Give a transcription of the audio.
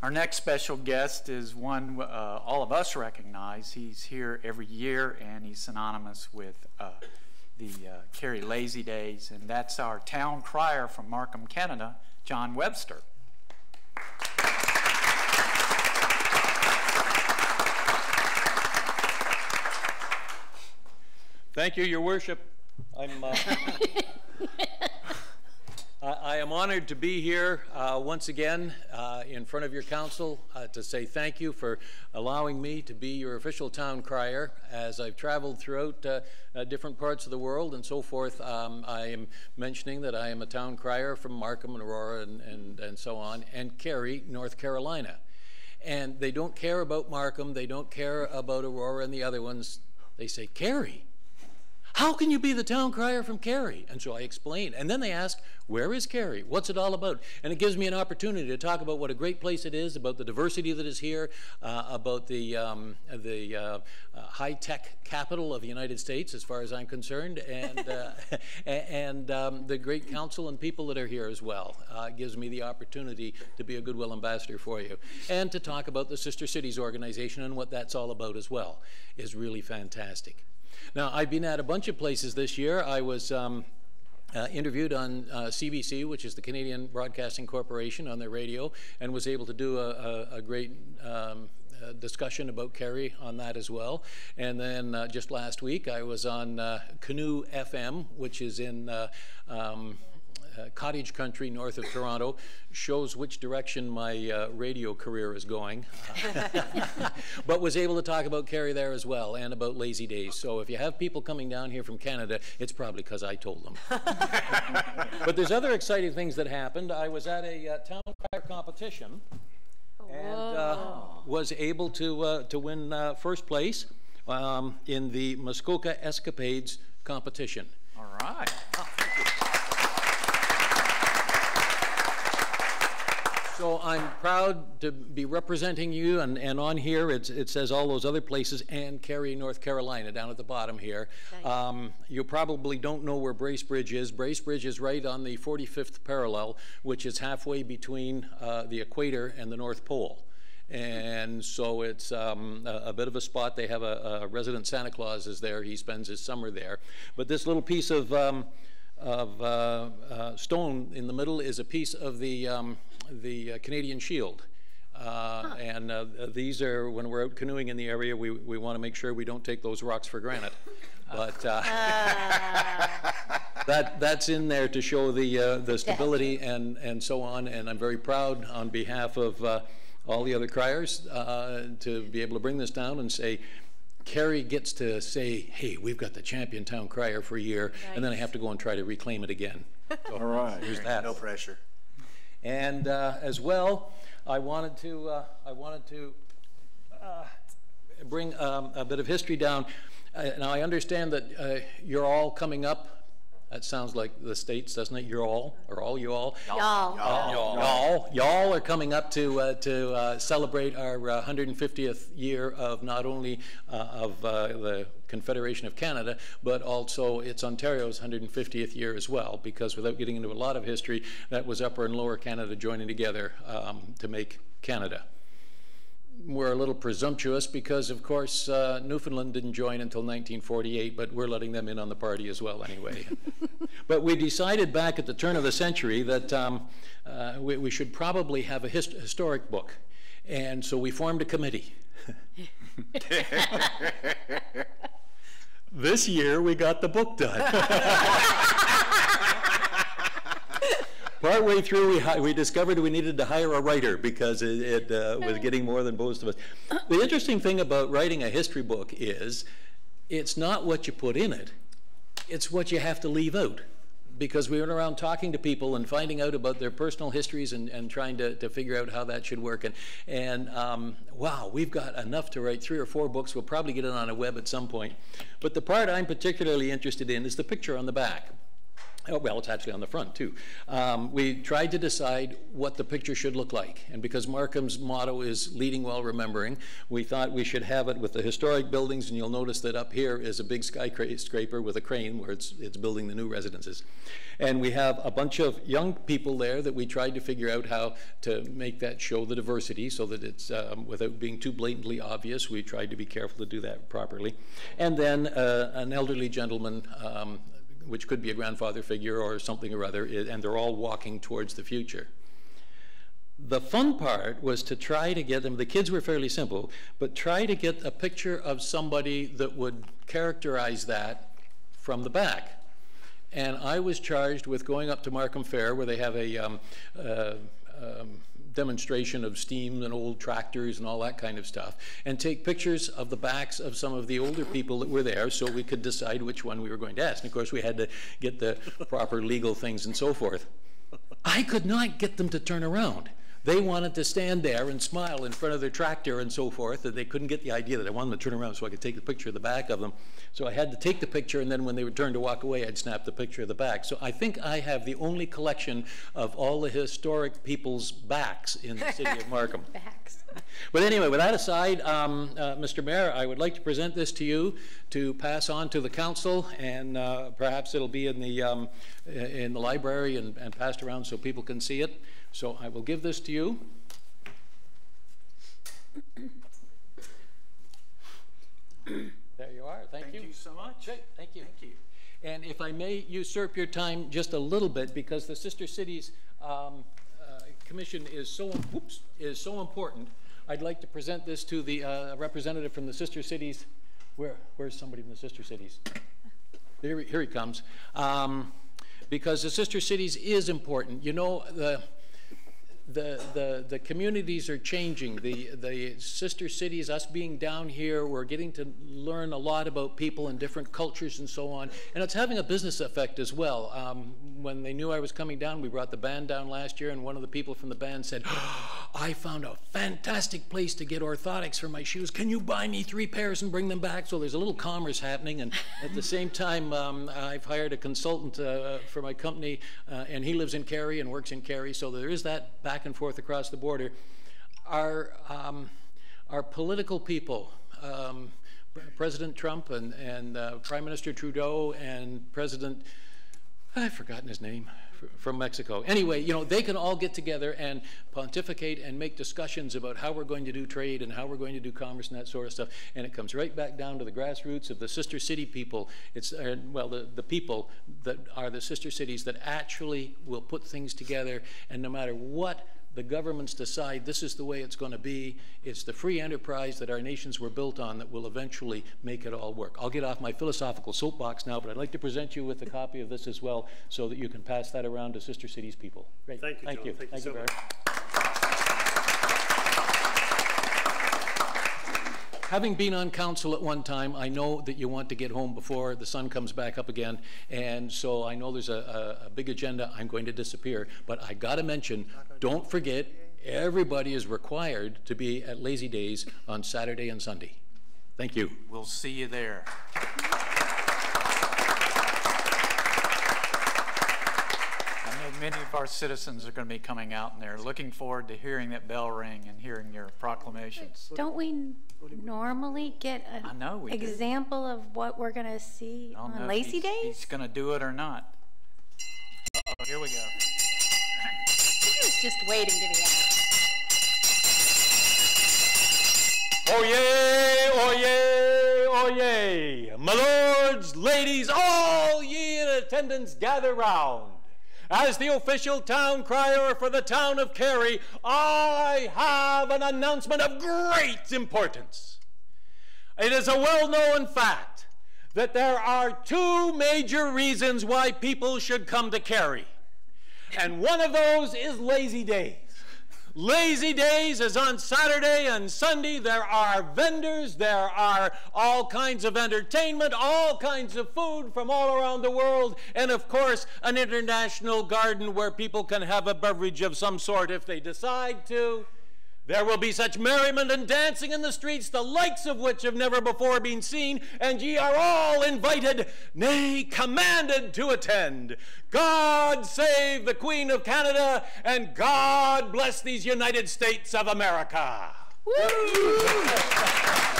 Our next special guest is one all of us recognize. He's here every year, and he's synonymous with the Cary Lazy Daze, and that's our Town Crier from Markham, Canada, John Webster. Thank you, Your Worship. I am honored to be here once again in front of your council to say thank you for allowing me to be your official town crier. As I've traveled throughout different parts of the world and so forth, I am mentioning that I am a town crier from Markham and Aurora and so on, and Cary, North Carolina. And they don't care about Markham, they don't care about Aurora and the other ones. They say, Cary? How can you be the town crier from Cary? And so I explain. And then they ask, where is Cary? What's it all about? And it gives me an opportunity to talk about what a great place it is, about the diversity that is here, about the high-tech capital of the United States, as far as I'm concerned, and the great council and people that are here as well. It gives me the opportunity to be a goodwill ambassador for you. And to talk about the Sister Cities organization and what that's all about as well is really fantastic. Now, I've been at a bunch of places this year. I was interviewed on CBC, which is the Canadian Broadcasting Corporation, on their radio, and was able to do a great discussion about Cary on that as well. And then just last week, I was on Canoe FM, which is in cottage country north of Toronto. Shows which direction my radio career is going. But was able to talk about Cary there as well, and about Lazy Daze. So if you have people coming down here from Canada, it's probably because I told them. But there's other exciting things that happened. I was at a town crier competition and was able to win first place in the Muskoka Escapades competition. All right. Oh, thank you. So I'm proud to be representing you, and on here it says all those other places and Cary, North Carolina, down at the bottom here. You probably don't know where Bracebridge is. Bracebridge is right on the 45th parallel, which is halfway between the equator and the North Pole. And so it's a bit of a spot. They have a resident Santa Claus is there. He spends his summer there. But this little piece of stone in the middle is a piece of the Canadian Shield. And these are, when we're out canoeing in the area, we want to make sure we don't take those rocks for granted. But that's in there to show the stability and so on. And I'm very proud on behalf of all the other criers to be able to bring this down and say, Cary gets to say, hey, we've got the champion town crier for a year, and then I have to go and try to reclaim it again. So all right. Here's that. No pressure. And as well, I wanted to bring a bit of history down. Now, I understand that you're all coming up. That sounds like the States, doesn't it? You're all, or all you all? Y'all. Y'all are coming up to celebrate our 150th year of not only of the Confederation of Canada, but also it's Ontario's 150th year as well, because without getting into a lot of history, that was Upper and Lower Canada joining together to make Canada. We're a little presumptuous because, of course, Newfoundland didn't join until 1948, but we're letting them in on the party as well anyway. But we decided back at the turn of the century that we should probably have a historic book. And so we formed a committee. This year, we got the book done. Partway through, we discovered we needed to hire a writer because it was getting more than most of us. The interesting thing about writing a history book is it's not what you put in it, it's what you have to leave out. Because we went around talking to people and finding out about their personal histories and trying to figure out how that should work. And wow, we've got enough to write 3 or 4 books. We'll probably get it on a web at some point. But the part I'm particularly interested in is the picture on the back. Oh, well, it's actually on the front, too. We tried to decide what the picture should look like. And because Markham's motto is leading while remembering, we thought we should have it with the historic buildings. And you'll notice that up here is a big skyscraper with a crane where it's building the new residences. And we have a bunch of young people there that we tried to figure out how to make that show the diversity so that it's, without being too blatantly obvious, we tried to be careful to do that properly. And then an elderly gentleman, which could be a grandfather figure or something or other, and they're all walking towards the future. The fun part was to try to get them, the kids were fairly simple, but try to get a picture of somebody that would characterize that from the back. And I was charged with going up to Markham Fair where they have a demonstration of steam and old tractors and all that kind of stuff, and take pictures of the backs of some of the older people that were there so we could decide which one we were going to ask. And of course we had to get the proper legal things and so forth. I could not get them to turn around. They wanted to stand there and smile in front of their tractor and so forth, that they couldn't get the idea that I wanted them to turn around so I could take the picture of the back of them. So I had to take the picture, and then when they would turn to walk away, I'd snap the picture of the back. So I think I have the only collection of all the historic people's backs in the city of Markham. Backs. But anyway, with that aside, Mr. Mayor, I would like to present this to you to pass on to the council, and perhaps it'll be in the library and passed around so people can see it. So I will give this to you. There you are. Thank you. Thank you so much. Okay, thank you. Thank you. And if I may usurp your time just a little bit, because the Sister Cities Commission is so important, I'd like to present this to the representative from the Sister Cities. Where's somebody from the Sister Cities? Here he comes. Because the Sister Cities is important. You know, the communities are changing. The sister cities, us being down here, we're getting to learn a lot about people and different cultures and so on. And it's having a business effect as well. When they knew I was coming down, we brought the band down last year, and one of the people from the band said, "Oh, I found a fantastic place to get orthotics for my shoes. Can you buy me 3 pairs and bring them back?" So there's a little commerce happening. And at the same time, I've hired a consultant for my company, and he lives in Cary and works in Cary. So there is that back and forth across the border. Our political people, President Trump and Prime Minister Trudeau and President, I've forgotten his name, from Mexico. Anyway, you know, they can all get together and pontificate and make discussions about how we're going to do trade and how we're going to do commerce and that sort of stuff. And it comes right back down to the grassroots of the sister city people. It's, well, the people that are the sister cities that actually will put things together, and no matter what the governments decide, this is the way it's going to be. It's the free enterprise that our nations were built on that will eventually make it all work. I'll get off my philosophical soapbox now, but I'd like to present you with a copy of this as well so that you can pass that around to Sister Cities people. Great. Thank you, John. Thank you so much. Having been on council at one time, I know that you want to get home before the sun comes back up again, and so I know there's a big agenda. I'm going to disappear, but I got to mention, don't forget, everybody is required to be at Lazy Daze on Saturday and Sunday. Thank you. We'll see you there. Many of our citizens are going to be coming out, and they're looking forward to hearing that bell ring and hearing your proclamations. Don't we normally get an example of what we're going to see on Lazy Daze? He's going to do it or not. Uh-oh, here we go. He was just waiting to be asked. Oyez, oyez, oyez. My lords, ladies, all ye in attendance gather round. As the official town crier for the town of Cary, I have an announcement of great importance. It is a well-known fact that there are 2 major reasons why people should come to Cary. And one of those is Lazy Daze. Lazy Daze is on Saturday and Sunday. There are vendors, there are all kinds of entertainment, all kinds of food from all around the world, and of course an international garden where people can have a beverage of some sort if they decide to. There will be such merriment and dancing in the streets, the likes of which have never before been seen, and ye are all invited, nay, commanded to attend. God save the Queen of Canada, and God bless these United States of America. Woo!